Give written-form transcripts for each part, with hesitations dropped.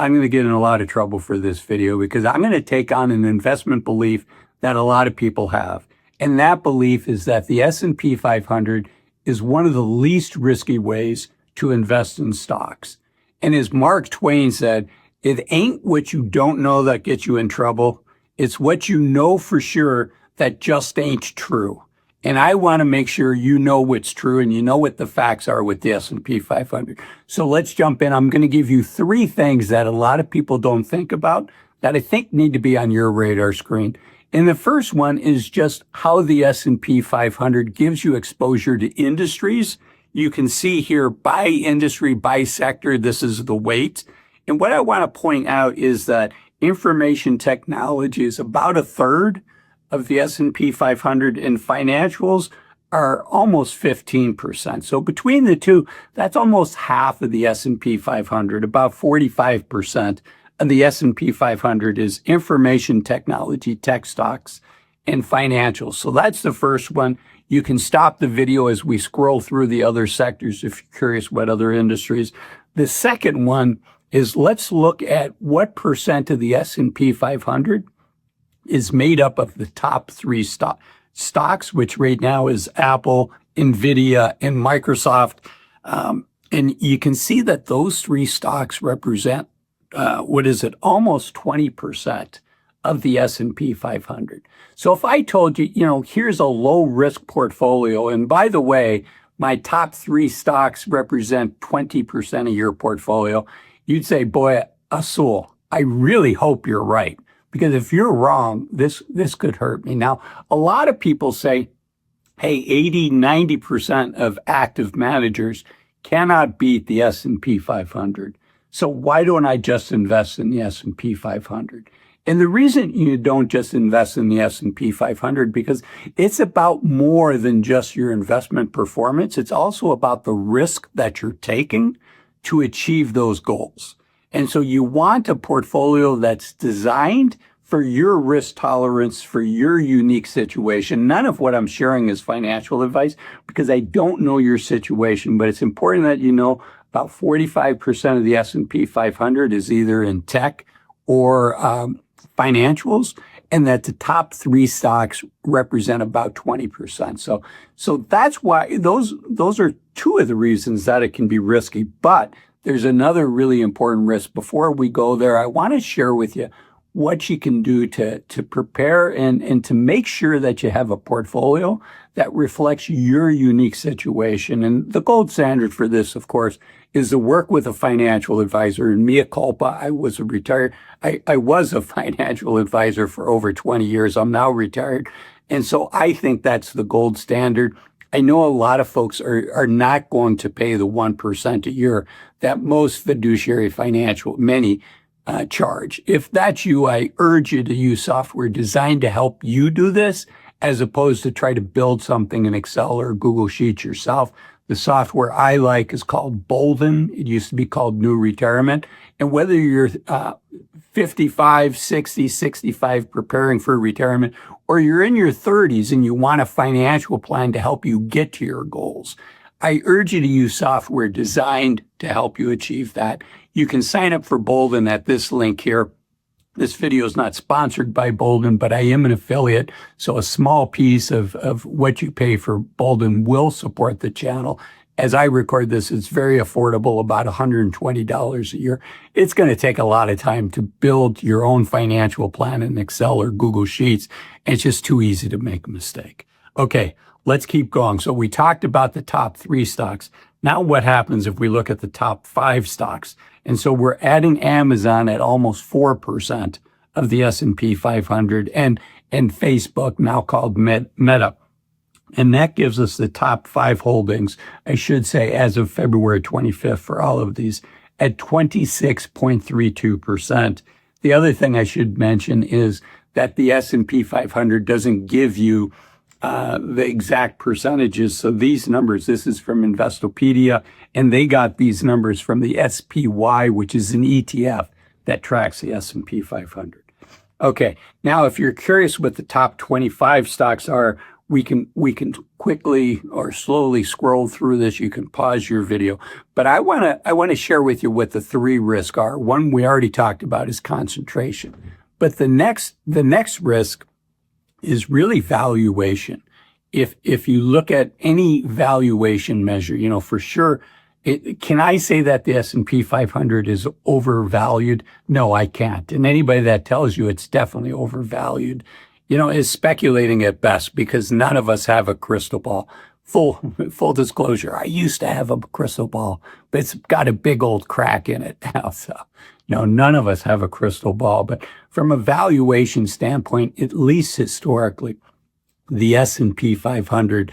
I'm going to get in a lot of trouble for this video because I'm going to take on an investment belief that a lot of people have. And that belief is that the S&P 500 is one of the least risky ways to invest in stocks. And as Mark Twain said, it ain't what you don't know that gets you in trouble. It's what you know for sure that just ain't true. And I want to make sure you know what's true and you know what the facts are with the S&P 500. So let's jump in. I'm going to give you 3 things that a lot of people don't think about that I think need to be on your radar screen. And the first one is just how the S&P 500 gives you exposure to industries. You can see here by industry, by sector, this is the weight. And what I want to point out is that information technology is about 1/3 of the S&P 500, and financials are almost 15%. So between the two, that's almost half of the S&P 500. About 45% of the S&P 500 is information technology, tech stocks, and financials. So that's the first one. You can stop the video as we scroll through the other sectors if you're curious what other industries. The second one is let's look at what percent of the S&P 500 is made up of the top 3 stocks, which right now is Apple, NVIDIA, and Microsoft. And you can see that those 3 stocks represent, almost 20% of the S&P 500. So if I told you, here's a low risk portfolio, and by the way, my top 3 stocks represent 20% of your portfolio, you'd say, boy, Azul, I really hope you're right. Because if you're wrong, this could hurt me. Now, a lot of people say, hey, 80-90% of active managers cannot beat the S&P 500. So why don't I just invest in the S&P 500? And the reason you don't just invest in the S&P 500, because it's about more than just your investment performance. It's also about the risk that you're taking to achieve those goals. And so you want a portfolio that's designed for your risk tolerance, for your unique situation. None of what I'm sharing is financial advice because I don't know your situation, but it's important that you know about 45% of the S&P 500 is either in tech or financials, and that the top 3 stocks represent about 20%. So that's why those are 2 of the reasons that it can be risky. But there's another really important risk. Before we go there, I want to share with you what you can do to prepare and to make sure that you have a portfolio that reflects your unique situation. And the gold standard for this, of course, is to work with a financial advisor. And mea culpa, I was a financial advisor for over 20 years. I'm now retired. And so I think that's the gold standard. I know a lot of folks are not going to pay the 1% a year that most fiduciary many charge. If that's you, I urge you to use software designed to help you do this as opposed to try to build something in Excel or Google Sheets yourself. The software I like is called Bolden. It used to be called New Retirement. And whether you're 55, 60, 65 preparing for retirement, or you're in your 30s and you want a financial plan to help you get to your goals, I urge you to use software designed to help you achieve that. You can sign up for Bolden at this link here. This video is not sponsored by Bolden, but I am an affiliate, so a small piece of what you pay for Bolden will support the channel. As I record this, it's very affordable, about $120 a year. It's going to take a lot of time to build your own financial plan in Excel or Google Sheets. It's just too easy to make a mistake. Okay, let's keep going. So we talked about the top 3 stocks. Now what happens if we look at the top 5 stocks? And so we're adding Amazon at almost 4% of the S&P 500 and Facebook, now called Meta. And that gives us the top 5 holdings, I should say, as of February 25th for all of these at 26.32%. The other thing I should mention is that the S&P 500 doesn't give you the exact percentages. So these numbers, this is from Investopedia, and they got these numbers from the SPY, which is an ETF that tracks the S&P 500. Okay, now if you're curious what the top 25 stocks are, we can quickly or slowly scroll through this. You can pause your video, but I want to share with you what the three risks are. One we already talked about is concentration, but the next risk is really valuation. If you look at any valuation measure, for sure, can I say that the S&P 500 is overvalued? No, I can't. And anybody that tells you it's definitely overvalued, is speculating at best, because none of us have a crystal ball. Full disclosure, I used to have a crystal ball, but it's got a big old crack in it now. So, none of us have a crystal ball. But from a valuation standpoint, at least historically, the S&P 500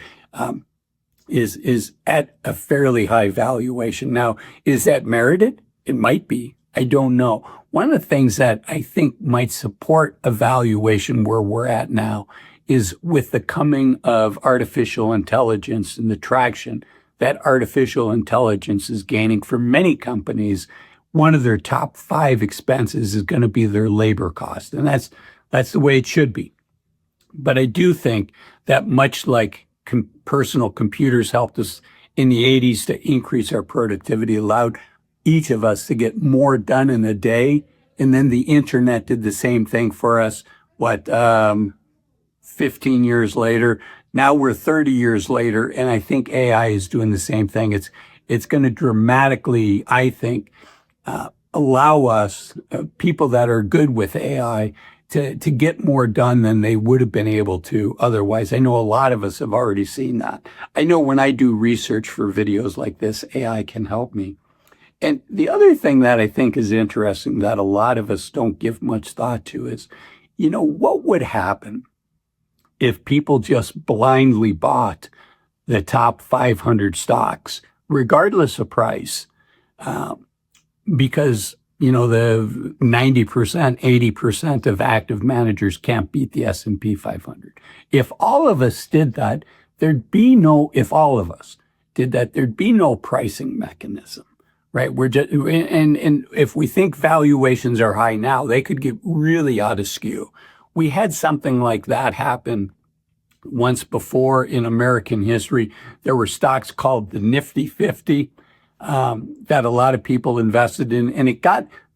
is at a fairly high valuation. Now, is that merited? It might be. I don't know. One of the things that I think might support a valuation where we're at now is with the coming of artificial intelligence and the traction that artificial intelligence is gaining for many companies. One of their top 5 expenses is going to be their labor cost. And that's the way it should be. But I do think that much like personal computers helped us in the 80s to increase our productivity, allowed each of us to get more done in a day. And then the internet did the same thing for us, 15 years later. Now we're 30 years later, and I think AI is doing the same thing. It's going to dramatically, I think, allow us, people that are good with AI, to get more done than they would have been able to otherwise. I know a lot of us have already seen that. I know when I do research for videos like this, AI can help me. And the other thing that I think is interesting that a lot of us don't give much thought to is, what would happen if people just blindly bought the top 500 stocks, regardless of price, because the 90%, 80% of active managers can't beat the S&P 500. If all of us did that, there'd be no pricing mechanism, right? And if we think valuations are high now, they could get really out of skew. We had something like that happen once before in American history. There were stocks called the Nifty 50. That a lot of people invested in, and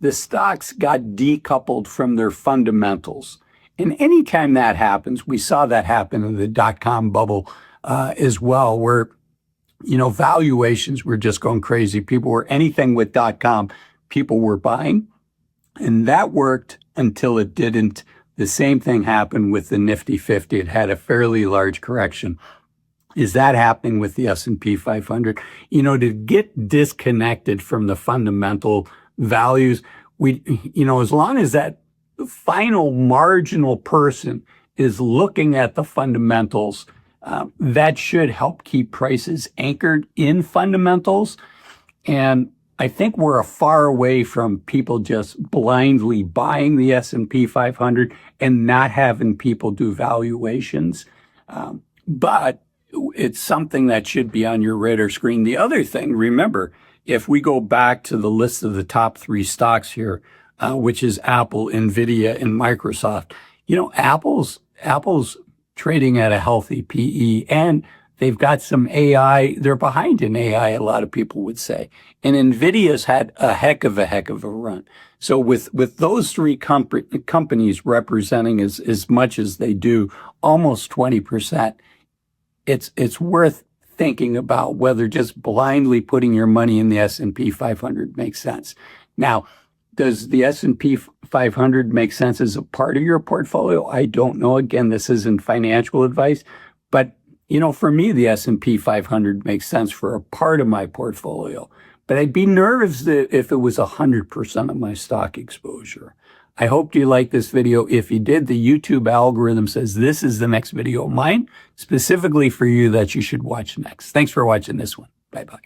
the stocks got decoupled from their fundamentals. And anytime that happens, we saw that happen in the dot-com bubble as well, where, valuations were just going crazy. Anything with .com, people were buying, and that worked until it didn't. The same thing happened with the Nifty 50. It had a fairly large correction. Is that happening with the S&P 500? To get disconnected from the fundamental values, as long as that final marginal person is looking at the fundamentals, that should help keep prices anchored in fundamentals. And I think we're far away from people just blindly buying the S&P 500 and not having people do valuations. But it's something that should be on your radar screen. The other thing, remember, if we go back to the list of the top 3 stocks here, which is Apple, Nvidia, and Microsoft, Apple's trading at a healthy PE, and they've got some AI. They're behind in AI, a lot of people would say. And Nvidia's had a heck of a run. So with those 3 companies representing as much as they do, almost 20%, it's worth thinking about whether just blindly putting your money in the S&P 500 makes sense. Now, does the S&P 500 make sense as a part of your portfolio? I don't know. Again, this isn't financial advice, but for me, the S&P 500 makes sense for a part of my portfolio. But I'd be nervous if it was 100% of my stock exposure. I hope you liked this video. If you did, the YouTube algorithm says this is the next video of mine, specifically for you, that you should watch next. Thanks for watching this one. Bye-bye.